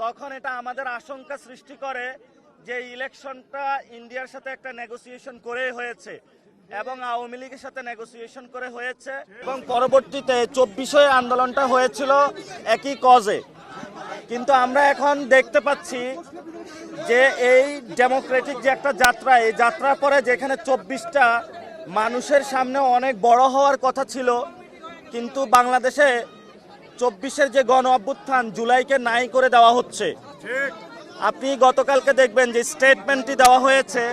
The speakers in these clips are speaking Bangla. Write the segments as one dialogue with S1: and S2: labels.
S1: তখন এটা আমাদের আশঙ্কা সৃষ্টি করে যে ইলেকশনটা ইন্ডিয়ার সাথে একটা নেগোসিয়েশন করে হয়েছে এবং আওয়ামী লীগের সাথে নেগোসিয়েশন করে হয়েছে এবং পরবর্তীতে 24-এ আন্দোলনটা হয়েছিল একই কজে। কিন্তু আমরা এখন দেখতে পাচ্ছি যে এই ডেমোক্রেটিক যে একটা যাত্রা, এই যাত্রার পরে যেখানে 24টা মানুষের সামনে অনেক বড় হওয়ার কথা ছিল, কিন্তু বাংলাদেশে 24-এর যে গণ অভ্যুত্থান জুলাইকে নাই করে দেওয়া হচ্ছে। আপনি গতকালকে দেখবেন যে স্টেটমেন্টটি দেওয়া হয়েছে,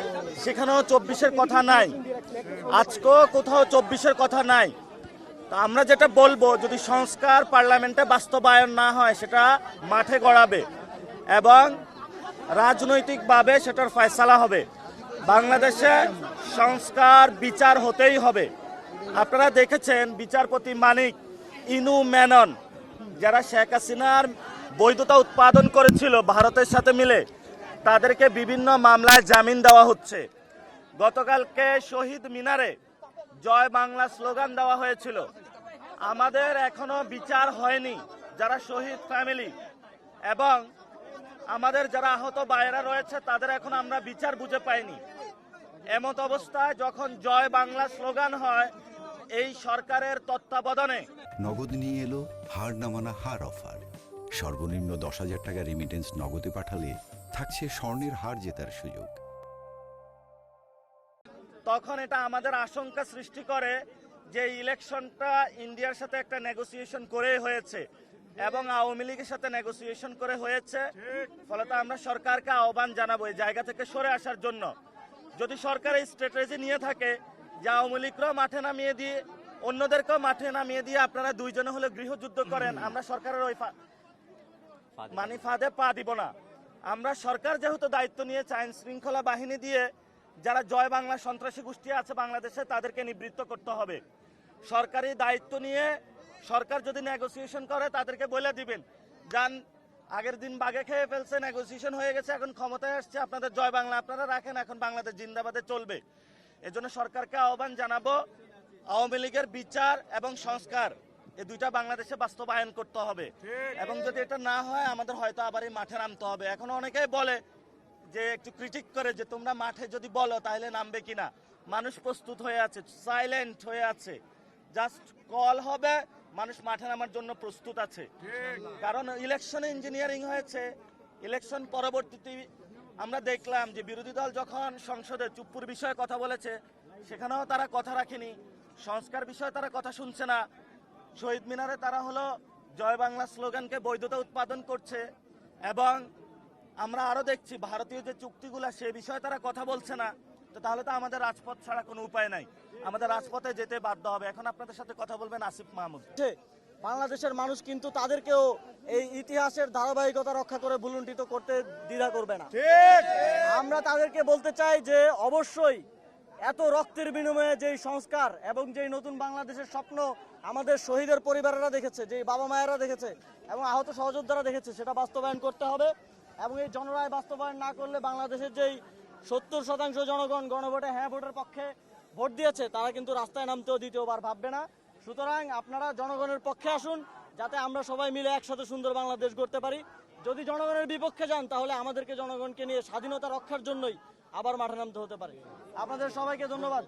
S1: সেখানেও 24-এর কথা নাই, আজকেও কোথাও 24-এর কথা নাই। তো আমরা যেটা বলবো, যদি সংস্কার পার্লামেন্টে বাস্তবায়ন না হয় সেটা মাঠে গড়াবে এবং রাজনৈতিকভাবে সেটার ফয়সালা হবে। বাংলাদেশে সংস্কার বিচার হতেই হবে। আপনারা দেখেছেন বিচারপতি মানিক, ইনু মেনন, যারা শেখ হাসিনার বৈধতা উৎপাদন করেছিল ভারতের সাথে মিলে, তাদেরকে বিভিন্ন মামলায় জামিন দেওয়া হচ্ছে। গতকালকে শহীদ মিনারে জয় বাংলা স্লোগান দেওয়া হয়েছিল। আমাদের এখনো বিচার হয়নি যারা শহীদ ফ্যামিলি এবং আমাদের যারা আহত ভাইয়েরা রয়েছে, তাদের এখন আমরা বিচার বুঝে পাইনি। এমত অবস্থায় যখন জয় বাংলা স্লোগান হয় এই সরকারের তত্ত্বাবধানে,
S2: নগদ নিয়ে এলো হার না মানা হার অফার। সর্বনিম্ন 10,000 টাকা রেমিটেন্স নগদে পাঠালে থাকছে স্বর্ণের হার জেতার সুযোগ।
S1: তখন এটা আমাদের আশঙ্কা সৃষ্টি করে যে ইলেকশনটা ইন্ডিয়ার সাথে একটা নেগোসিয়েশন করে হয়েছে এবং আওয়ামী লীগের সাথে নেগোসিয়েশন করে হয়েছে। ফলে আমরা সরকারকে আহ্বান জানাবো এই জায়গা থেকে সরে আসার জন্য। যদি সরকার এই স্ট্র্যাটেজি নিয়ে থাকে যে আওয়ামী লীগরাও মাঠে নামিয়ে দিয়ে অন্যদেরকেও মাঠে নামিয়ে দিয়ে আপনারা দুইজনে হলে গৃহযুদ্ধ করেন, আমরা সরকারের ওই ফাঁদে পা দিব না। আমরা সরকার যেহেতু দায়িত্ব নিয়েছে, আইন শৃঙ্খলা বাহিনী দিয়ে যারা জয় বাংলা সন্ত্রাসী গোষ্ঠী আছে বাংলাদেশে তাদেরকে নিবৃত্ত করতে হবে। সরকারি দায়িত্ব নিয়ে সরকার যদি নেগোসিয়েশন করে তাদেরকে বলে দিবেন, যান আগের দিন বাগে খেয়ে ফেলছে, নেগোসিয়েশন হয়ে গেছে, এখন ক্ষমতায় আসছে, আপনাদের জয় বাংলা আপনারা রাখেন, এখন বাংলাদেশ জিন্দাবাদে চলবে। এজন্য সরকারকে আহ্বান জানাবো, আওয়ামী লীগের বিচার এবং সংস্কার এই দুইটা বাংলাদেশে বাস্তবায়ন করতে হবে এবং যদি এটা না হয় আমাদের হয়তো আবার এই মাঠে নামতে হবে। এখন অনেকেই বলে যে একটু ক্রিটিক করে যে তোমরা মাঠে যদি বলো তাহলে নামবে কিনা। মানুষ প্রস্তুত হয়ে আছে, সাইলেন্ট হয়ে আছে, জাস্ট কল হবে, মানুষ মাঠে নামার জন্য প্রস্তুত আছে। কারণ ইলেকশনে ইঞ্জিনিয়ারিং হয়েছে। ইলেকশন পরবর্তীতে আমরা দেখলাম যে বিরোধী দল যখন সংসদে চুপ্পুর বিষয়ে কথা বলেছে, সেখানেও তারা কথা রাখেনি। সংস্কার বিষয়ে তারা কথা শুনছে না। শহীদ মিনারে তারা হলো জয় বাংলা স্লোগানকে বৈধতা উৎপাদন করছে এবং আমরা আরো দেখছি ভারতীয় যে চুক্তিগুলো সে বিষয়ে তারা কথা বলছে না। তো তাহলে তো আমাদের রাজপথ ছাড়া কোনো উপায় নাই, আমাদের রাজপথে যেতে বাধ্য হবে। এখন আপনাদের সাথে কথা বলবেন আসিফ মাহমুদ।
S3: বাংলাদেশের মানুষ কিন্তু তাদেরকেও এই ইতিহাসের ধারাবাহিকতা রক্ষা করে ভুলুণ্ঠিত করতে দ্বিধা করবে না। আমরা তাদেরকে বলতে চাই যে অবশ্যই এত রক্তের বিনিময়ে যেই সংস্কার এবং যেই নতুন বাংলাদেশের স্বপ্ন আমাদের শহীদের পরিবারেরা দেখেছে, যেই বাবা মায়েরা দেখেছে এবং আহত সহযোদ্ধারা দেখেছে, সেটা বাস্তবায়ন করতে হবে। এবং এই জনরায় বাস্তবায়ন না করলে বাংলাদেশের যেই 70% জনগণ গণভোটে হ্যাঁ ভোটের পক্ষে ভোট দিয়েছে, তারা কিন্তু রাস্তায় নামতেও দ্বিতীয়বার ভাববে না। সুতরাং আপনারা জনগণের পক্ষে আসুন, যাতে আমরা সবাই মিলে একসাথে সুন্দর বাংলাদেশ গড়তে পারি। যদি জনগণের বিপক্ষে যান তাহলে আমাদেরকে জনগণকে নিয়ে স্বাধীনতা রক্ষার জন্যই আবার মাঠে নামতে হতে পারে। আপনাদের সবাইকে ধন্যবাদ।